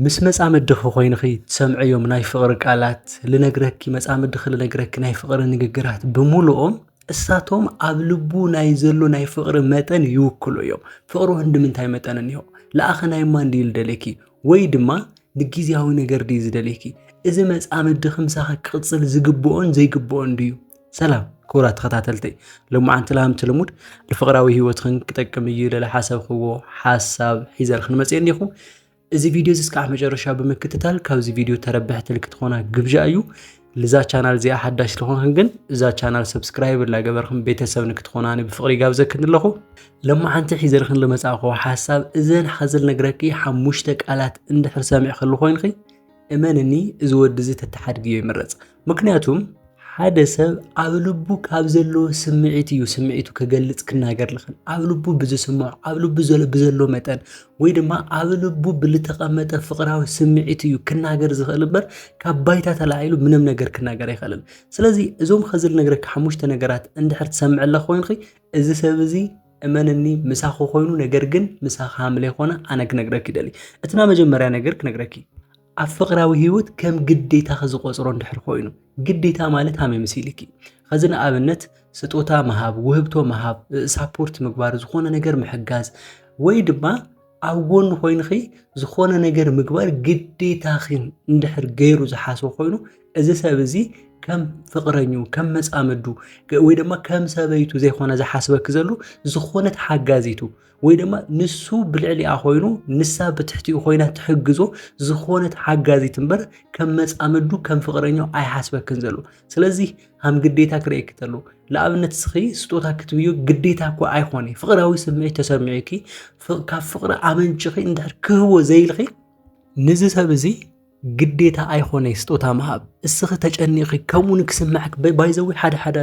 ምስ መጻምድኺ ኮይንኺ ትሰምዐዮም ናይ ፍቕሪ ቃላት ልነግረኪ መጻምድኺ ልነግረኪ ናይ ፍቕሪ ንግግራት ብምሉኦም እሳቶም ኣብ ልቡ ናይ ዘሎ ናይ ፍቕሪ መጠን ይውክሉ እዮም። ፍቕሪ ንምንታይ መጠን እኒሆ ለኣኸ ናይ ማን ድዩ ልደለኪ ወይ ድማ ንግዚያዊ ነገር ድዩ ዝደለኪ እዚ መጻምድኺ ምሳኺ ክቕፅል ዝግብኦን ዘይግብኦን ድዩ? ሰላም ክቡራት ተኸታተልተይ ሎማዓንቲ ላምቲ ልሙድ ንፍቕራዊ ህይወትክን ክጠቅም እዩ ኢለ ሓሰብክዎ ሓሳብ ሒዘል ክንመፅእ እኒኹ። እዚ ቪድዮ እዚ እስካዕ መጨረሻ ብምክትታል ካብዚ ቪድዮ ተረብሕቲ ልክትኾና ግብዣ እዩ። ለዛ ቻናል እዚኣ ሓዳሽ ስለኾንክን ግን እዛ ቻናል ሰብስክራይብ ላገበርክን ቤተሰብ ንክትኾናኒ ብፍቕሪ ይጋብዘክን ኣለኹ። ሎማዓንቲ ሒዘልክን ልመጻእኽዎ ሓሳብ እዘን ሓዘል ነግረኪ 5 ቃላት እንድሕር ሰሚዕ ከሉ ኮይንኺ እመንኒ እዚ ወዲ እዚ ተተሓድግዮ ይምረፅ። ምክንያቱም ሓደ ሰብ ኣብ ልቡ ካብ ዘለዎ ስምዒት እዩ ስምዒቱ ከገልጽ ክናገር ልኽእል ኣብ ልቡ ብዝስምዖ ኣብ ልቡ ብዘሎ መጠን ወይ ድማ ኣብ ልቡ ብልተቐመጠ ፍቕራዊ ስምዒት እዩ ክናገር ዝኽእል እምበር ካብ ባይታ ተላዒሉ ምንም ነገር ክናገር ኣይኽእልን። ስለዚ እዞም ኸዝል ነግረካ 5 ነገራት እንድሕር ትሰምዕ ኣለኹ ኮይንኺ እዚ ሰብ እዚ እመንኒ ምሳኺ ኮይኑ ነገር ግን ምሳኺ ሃምለ ይኾነ ኣነ ክነግረኪ ይደሊ። እትና መጀመርያ ነገር ክነግረኪ ኣብ ፍቕራዊ ህይወት ከም ግዴታ ዝቆፅሮ እንድሕር ኮይኑ ግዴታ ማለት ሃመይ መሲልኪ ከዚ ንኣብነት ስጦታ መሃብ ውህብቶ መሃብ ሳፖርት ምግባር ዝኾነ ነገር ምሕጋዝ ወይ ድማ ኣብ ጎኑ ኮይንኺ ዝኾነ ነገር ምግባር ግዴታኺ እንድሕር ገይሩ ዝሓስቦ ኮይኑ እዚ ሰብ እዚ ከም ፍቕረኙ ከም መጻምዱ ወይ ድማ ከም ሰበይቱ ዘይኾነ ዝሓስበክ ዘሎ ዝኾነት ሓጋዚቱ ወይ ድማ ንሱ ብልዕሊኣ ኮይኑ ንሳ ብትሕቲኡ ኮይና ትሕግዞ ዝኾነት ሓጋዚት እምበር ከም መጻምዱ ከም ፍቕረኛ ኣይሓስበክን ዘሎ። ስለዚ ሃም ግዴታ ክርእየክ ተሎ ለኣብነት ስኺ ስጦታ ክትብዮ ግዴታ እኮ ኣይኾነ ፍቕራዊ ስምዒት ተሰሚዑኪ ካብ ፍቕሪ ኣመንጭኺ እንድሕር ክህቦ ዘይልኺ ንዚ ሰብ እዚ ግዴታ ኣይኾነ ስጦታ መሃብ እስኺ ተጨኒኺ ከምኡ ንክስምዓክ ባይዘዊ ሓደ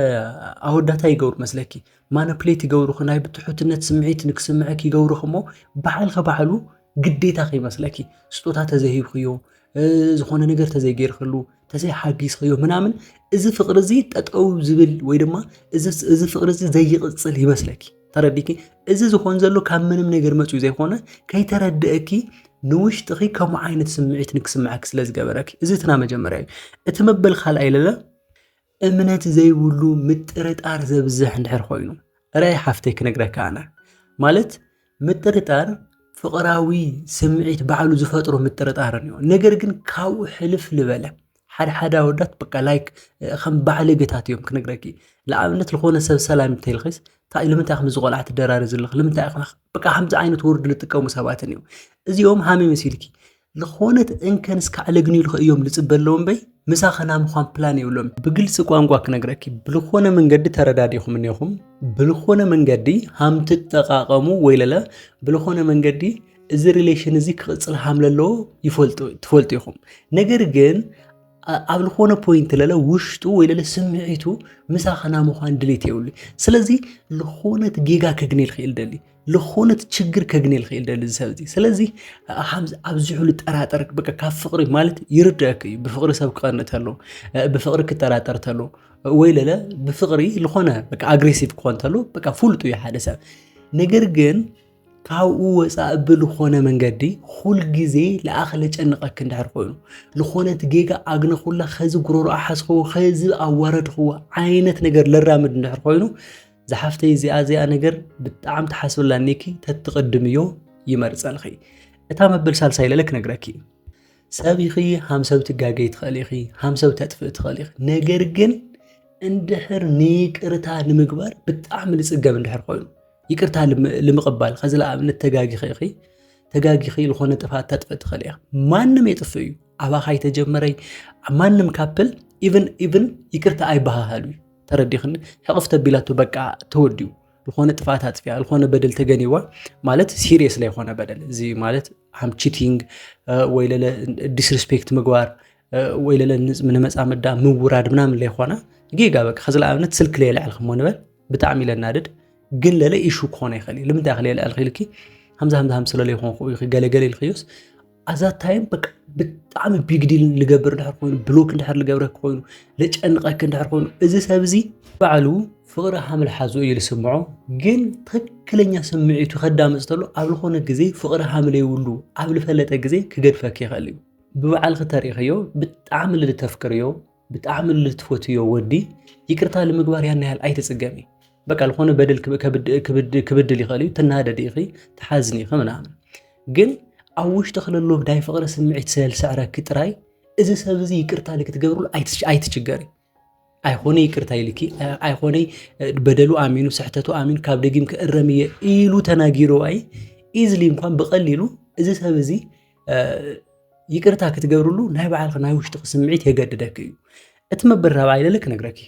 ኣወዳታ ይገብሩ መስለኪ ማኒፕሌት ይገብሩ ናይ ብትሑትነት ስምዒት ንክስምዓክ ይገብሩ እሞ በዓልከ በዓሉ ግዴታ ይመስለኪ ስጦታ ተዘሂብክዮ ዝኾነ ነገር ተዘይገይርክሉ ተዘይሓጊዝክዮ ምናምን እዚ ፍቕሪ እዚ ጠጠው ዝብል ወይ ድማ እዚ ፍቕሪ እዚ ዘይቕፅል ይመስለኪ ተረዲኪ እዚ ዝኾን ዘሎ ካብ ምንም ነገር መፅኡ ዘይኾነ ከይተረድአኪ ንውሽጥኺ ከምኡ ዓይነት ስምዒት ንክስምዓክ ስለ ዝገበረኪ እዚ እትና መጀመርያ እዩ። እቲ መበል ካልኣይ ለለ እምነት ዘይብሉ ምጥርጣር ዘብዝሕ እንድሕር ኮይኑ ራይ ሓፍተይ ክነግረካ ኣነ ማለት ምጥርጣር ፍቕራዊ ስምዒት ባዕሉ ዝፈጥሮ ምጥርጣር እዩ። ነገር ግን ካብኡ ሕልፍ ልበለ ሓደ ኣወዳት በቃ ላይክ ከም ባዕለ ገታት እዮም ክነግረኪ ለኣብነት ዝኾነ ሰብ ሰላም እንተይልኺስ ንምንታይ ከም ዝቆልዓ ትደራሪ ዘለኽ ንምንታይ በቃ ከምዚ ዓይነት ወርድ ልጥቀሙ ሰባትን እዩ። እዚኦም ሃመይ መሲልኪ ዝኾነት እንከንስ ካዕለግኒ ኢሉ እዮም ልጽበለዎም በይ ምሳኸና ምዃን ፕላን ይብሎም ብግልጽ ቋንቋ ክነግረኪ ብልኾነ መንገዲ ተረዳዲኹም እኒኹም ብልኾነ መንገዲ ሃም ትጠቃቀሙ ወይ ለለ ብልኾነ መንገዲ እዚ ሪሌሽን እዚ ክቕፅል ሃም ለለዎ ትፈልጡ ኢኹም። ነገር ግን ኣብ ልኾነ ፖይንት ለለ ውሽጡ ወይ ለለ ስምዒቱ ምሳኸና ምዃን ድሌት የብሉ። ስለዚ ልኾነት ጌጋ ከግኔል ክእል ደሊ ልኾነት ችግር ከግኔል ክእል ደሊ ዝሰብ እዚ ስለዚ ኣብዚሑ ልጠራጠር በቃ ካብ ፍቕሪ ማለት ይርድአክ እዩ ብፍቕሪ ሰብ ክቐንእ ተሎ ብፍቕሪ ክጠራጠር ተሎ ወይ ለለ ብፍቕሪ ልኾነ በቃ ኣግሬሲቭ ክኾን ተሎ በቃ ፍሉጥ እዩ ሓደ ሰብ። ነገር ግን ካብኡ ወፃእ ብልኾነ መንገዲ ሁል ጊዜ ለኣኸለ ጨንቐክ እንድሕር ኮይኑ ልኾነት ጌጋ ኣግነኹላ ኸዚ ጉሮሮ ኣሓስኽዎ ኸዚ ኣዋረድኽዎ ዓይነት ነገር ለራምድ እንድሕር ኮይኑ ዝሓፍተይ እዚኣ ነገር ብጣዕሚ ተሓስብላኒኪ ተትቕድም እዮ ይመርፀልኺ። እታ መበል ሳልሳይ ለለ ክነግረኪ ሰብ ኢኺ ሃም ሰብ ትጋገይ ትኽእል ኢኺ ሃም ሰብ ተጥፍእ ትኽእል ኢኺ ነገር ግን እንድሕር ንይቅርታ ንምግባር ብጣዕሚ ልጽገም እንድሕር ኮይኑ ይቅርታ ልምቕባል ኸዚ ለኣብነት ተጋጊኺ ልኾነ ጥፋት ተጥፍእ ትኽእል ኢኻ ማንም የጥፍ እዩ ኣባኻይ ተጀመረይ ማንም ካፕል ኢቭን ይቅርታ ኣይባሃሃሉ እዩ ተረዲኽኒ ሕቕፍ ተቢላቱ በቃ ተወዲዩ ልኾነ ጥፋት ኣጥፍያ ልኾነ በደል ተገኒዋ ማለት ሲሪየስ ላይ ኾነ በደል እዚ ማለት ሃም ቺቲንግ ወይ ለለ ዲስሪስፔክት ምግባር ወይ ለለ ንመጻምዳ ምውራድ ምናምን ላይ ኾነ ጌጋ በቃ ኸዚ ለኣብነት ስልክ ላይ ልዕልክሞ ንበል ብጣዕሚ ለናድድ ግን ለለ ኢሹ ክኾነ ይኽእል ንምንታይ ክልል ኣልኺልኪ ሃምዛ ስለለ ይኾንኩ ገለገለ ኢልክዮስ ኣዛ ታይም በቃ ብጣዕሚ ቢግ ዲል ልገብር እንድሕር ኮይኑ ብሎክ እንድሕር ልገብረክ ኮይኑ ለጨንቐክ እንድሕር ኮይኑ እዚ ሰብ እዚ ባዕሉ ፍቅሪ ሓምል ሓዙ እዩ ዝስምዖ ግን ትክክለኛ ስምዒቱ ከዳምፅ ተሎ ኣብ ዝኾነ ግዜ ፍቅሪ ሓምል ይውሉ ኣብ ዝፈለጠ ግዜ ክገድፈክ ይኽእል እዩ ብበዓልክ ተሪእኽዮ ብጣዕሚ ልተፍክርዮ ብጣዕሚ ልትፈትዮ ወዲ ይቅርታ ንምግባር ያን ያህል ኣይትፅገሚ በቃ ዝኾነ በደል ክብድል ይኽእል እዩ ትናደድ ኢኺ ትሓዝኒ ኢኺ ምናምን ግን ኣብ ውሽጢ ክለሎ ናይ ፍቅሪ ስምዒት ስለልስዕረክ ጥራይ እዚ ሰብ እዚ ይቅርታ ልክትገብርሉ ኣይትችገሪ ኣይኾነ ይቅርታ ኢልኪ ኣይኾነ በደሉ ኣሚኑ ስሕተቱ ኣሚኑ ካብ ደጊም ክእረምየ ኢሉ ተናጊሩ ኣይ ኢዝሊ እንኳን ብቐሊሉ እዚ ሰብ እዚ ይቅርታ ክትገብርሉ ናይ በዓልክ ናይ ውሽጢ ስምዒት የገድደክ እዩ እቲ መበል ራብዓይ ልክ ነግረኪ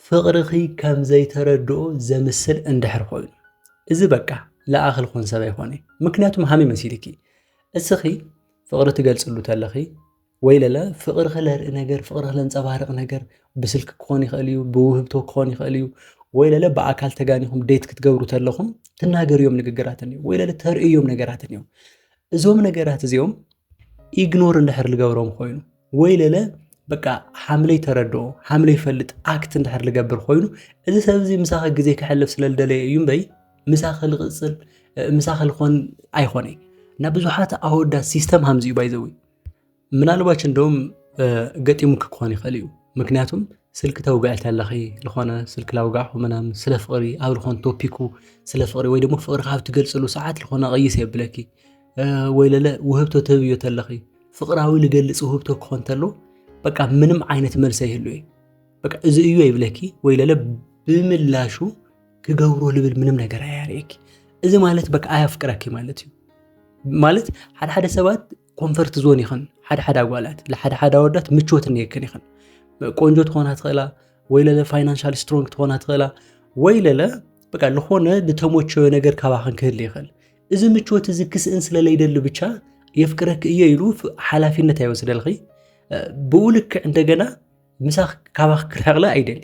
ፍቅርኺ ከም ዘይተረድኦ ዘምስል እንድሕር ኮይኑ እዚ በቃ ለኣኽል ኮን ሰብ ኣይኮነ ምክንያቱም ሃመይ መሲልኪ እስኺ ፍቅሪ ትገልጽሉ ተለኺ ወይ ለለ ፍቅሪ ክለርኢ ነገር ፍቅሪ ክለንጸባርቕ ነገር ብስልክ ክኾን ይኽእል እዩ ብውህብቶ ክኾን ይኽእል እዩ ወይ ለለ ብኣካል ተጋኒኹም ዴት ክትገብሩ ተለኹም ትናገርዮም ንግግራት እንዮ ወይ ለለ ተርእዮም ነገራት እንዮ እዞም ነገራት እዚኦም ኢግኖር እንድሕር ልገብሮም ኮይኑ ወይ ለለ በቃ ሓምለይ ተረድኦ ሓምለይ ፈልጥ ኣክት እንድሕር ልገብር ኮይኑ እዚ ሰብ እዚ ምሳኺ ግዜ ክሕልፍ ስለልደለየ እዩ እምበይ ምሳኺ ልቕፅል ምሳኺ ልኾን ኣይኾነይ እና ብዙሓት ኣወዳት ሲስተም ሃምዚ እዩ ባይዘዊ ምናልባች እንደውም ገጢሙክ ክኾን ይኽእል እዩ ምክንያቱም ስልክ ተውጋዕት ኣለኺ ዝኾነ ስልክ ላውጋዕኹ ምናምን ስለ ፍቅሪ ኣብ ልኾን ቶፒኩ ስለ ፍቅሪ ወይ ደግሞ ፍቅሪ ካብ ትገልጽሉ ሰዓት ልኾነ ቀይስ የብለኪ ወይ ለለ ውህብቶ ትህብዮ ተለኺ ፍቅራዊ ልገልጽ ውህብቶ ክኾን ተሎ በቃ ምንም ዓይነት መልሲ ይህልዎ በቃ እዚ እዩ ይብለኪ ወይ ለለ ብምላሹ ክገብሮ ልብል ምንም ነገር ኣያርየኪ እዚ ማለት በቃ ኣያፍቅረኪ ማለት እዩ ማለት ሓደ ሰባት ኮንፈርት ዞን ይኽን ሓደ ኣጓላት ለሓደ ኣወዳት ምቾት እንየክን ይኽን ቆንጆ ትኾና ትኽእላ ወይ ለለ ፋይናንሻል ስትሮንግ ትኾና ትኽእላ ወይ ለለ በቃ ልኾነ ዝተሞቸወ ነገር ካባኽን ክህል ይኽእል እዚ ምቾት እዚ ክስእን ስለለይደሊ ብቻ የፍቅረክ እየ ኢሉ ሓላፊነት ኣይወስደልኺ ብኡልክ እንደገና ምሳኽ ካባኽ ክርሕቕለ ኣይደሊ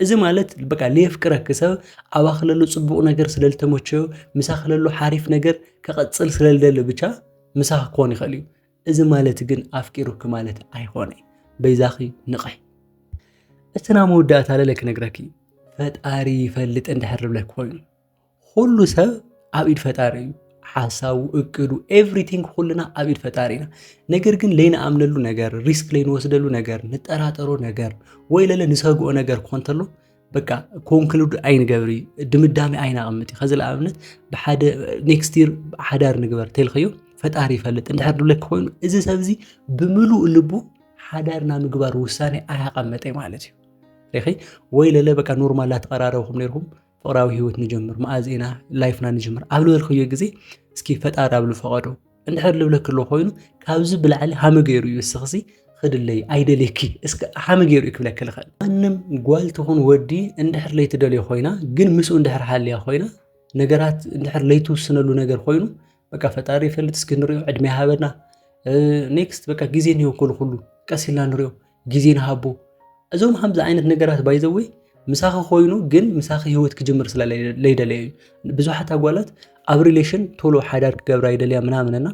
እዚ ማለት በቃ ለየፍቅረክ ሰብ ኣባኽለሉ ጽቡቕ ነገር ስለልተሞቸዮ ምሳኽለሉ ሓሪፍ ነገር ከቐጽል ስለልደሊ ብቻ ምሳኽ ክኾን ይኽእል እዩ እዚ ማለት ግን ኣፍቂሩክ ማለት ኣይኾነ በይዛኺ ንቕሕ እትና መወዳእታ ለለክ ነግረኪ ፈጣሪ ይፈልጥ እንድሕር ብለክ ኮይኑ ኩሉ ሰብ ኣብ ኢድ ፈጣሪ እዩ ሓሳቡ እቅዱ ኤቭሪቲንግ ኩልና ኣብ ኢድ ፈጣሪ ኢና ነገር ግን ለይንኣምነሉ ነገር ሪስክ ለይንወስደሉ ነገር ንጠራጠሮ ነገር ወይ ለለ ንሰግኦ ነገር ክኾን ተሎ በቃ ኮንክሉድ ኣይንገብሪ ድምዳሜ ኣይናቐምጥ ከዚ ለኣብነት ብሓደ ኔክስት ይር ሓዳር ንግበር ተልኽዮ ፈጣሪ ይፈልጥ እንድሕር ብለክ ኮይኑ እዚ ሰብ እዚ ብምሉእ ልቡ ሓዳርና ምግባር ውሳኔ ኣያቐመጠ ማለት እዩ ረኺ ወይ ለለ በቃ ኖርማል ተቀራረብኩም ነርኩም ፍቅራዊ ህይወት ንጀምር ማኣዚና ላይፍና ንጀምር ኣብ ልበልክዮ ግዜ እስኪ ፈጣሪ ኣብ ልፈቐዶ እንድሕር ልብለክ ኣሎ ኮይኑ ካብዚ ብላዕሊ ሃመ ገይሩ እዩ እስኽሲ ክድለይ ኣይደለኪ እስከ ሃመ ገይሩ ክብለክ ልኽእል ማንም ጓል ትኹን ወዲ እንድሕር ለይትደልዮ ኮይና ግን ምስኡ እንድሕር ሓልያ ኮይና ነገራት እንድሕር ለይትውስነሉ ነገር ኮይኑ በቃ ፈጣሪ ይፈልጥ እስኪ ንሪኦ ዕድሜ ሃበና ኔክስት በቃ ግዜ ንይወከሉ ኩሉ ቀሲልና ንሪኦ ግዜ ንሃቦ እዞም ከምዚ ዓይነት ነገራት ባይዘወይ ምሳኺ ኮይኑ ግን ምሳኺ ህይወት ክጅምር ስለለይደለየ እዩ ብዙሓት ኣጓላት ኣብ ሪሌሽን ቶሎ ሓዳር ክገብራ ይደልያ ምናምንና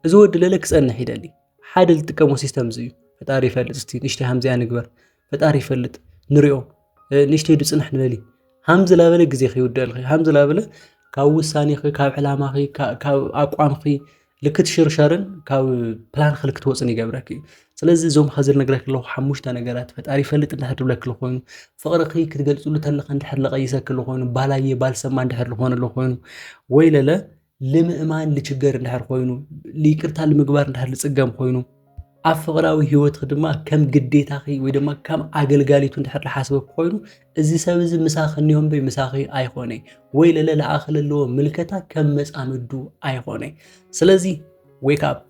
እዚ ወዲ ለለ ክፀንሕ ይደሊ ሓደ ዝጥቀሞ ሲስተም እዚ እዩ ፈጣሪ ይፈልጥ እስቲ ንሽተይ ሃምዚያ ንግበር ፈጣሪ ይፈልጥ ንሪኦ ንሽተይ ድፅንሕ ንበሊ ሃምዚ ላበለ ግዜ ይውደልኺ ሃምዚ ላበለ ካብ ውሳኔኺ ካብ ዕላማኺ ካብ ኣቋምኺ ልክትሽርሸርን ካብ ፕላን ክልክትወፅን ይገብረክ እዩ ስለዚ እዞም ከዝር ነግረክ ኣለኹ ሓሙሽተ ነገራት ፈጣሪ ይፈልጥ እንድሕር ድብለክ ኣሎ ኮይኑ ፍቅርኺ ክትገልፅሉ ተለኻ እንድሕር ለቐይሰክ ኣሎ ኮይኑ ባላየ ባልሰማ እንድሕር ልኾነ ኣሎ ኮይኑ ወይ ለለ ልምእማን ልችገር እንድሕር ኮይኑ ይቅርታ ንምግባር እንድሕር ልፅገም ኮይኑ ኣብ ፍቅራዊ ህይወትክ ድማ ከም ግዴታኺ ወይ ድማ ከም ኣገልጋሊቱ እንድሕር ልሓስበክ ኮይኑ እዚ ሰብ እዚ ምሳኺ እኒኦም በይ ምሳኺ ኣይኾነ ወይ ለለ ለኣኽል ኣለዎ ምልከታ ከም መፃምዱ ኣይኾነ ስለዚ ዌክ ኣፕ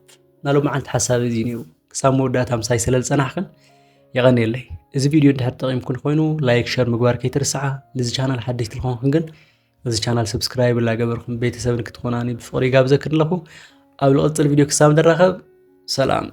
ናሎም መዓልቲ ሓሳብ እዚ ነይሩ ክሳብ መወዳእታ ምሳይ ስለልፀናሕክን የቐኒየለይ እዚ ቪድዮ እንድሕር ጠቒምኩን ኮይኑ ላይክ ሸር ምግባር ከይትርስዓ ነዚ ቻናል ሓደሽቲ ልኾንኩን ግን እዚ ቻናል ሰብስክራይብ ላገበርኩም ቤተሰብ ንክትኾናኒ ብፍቅሪ ጋብዘክን ኣለኹ ኣብ ልቕፅል ቪድዮ ክሳብ ንራኸብ ሰላም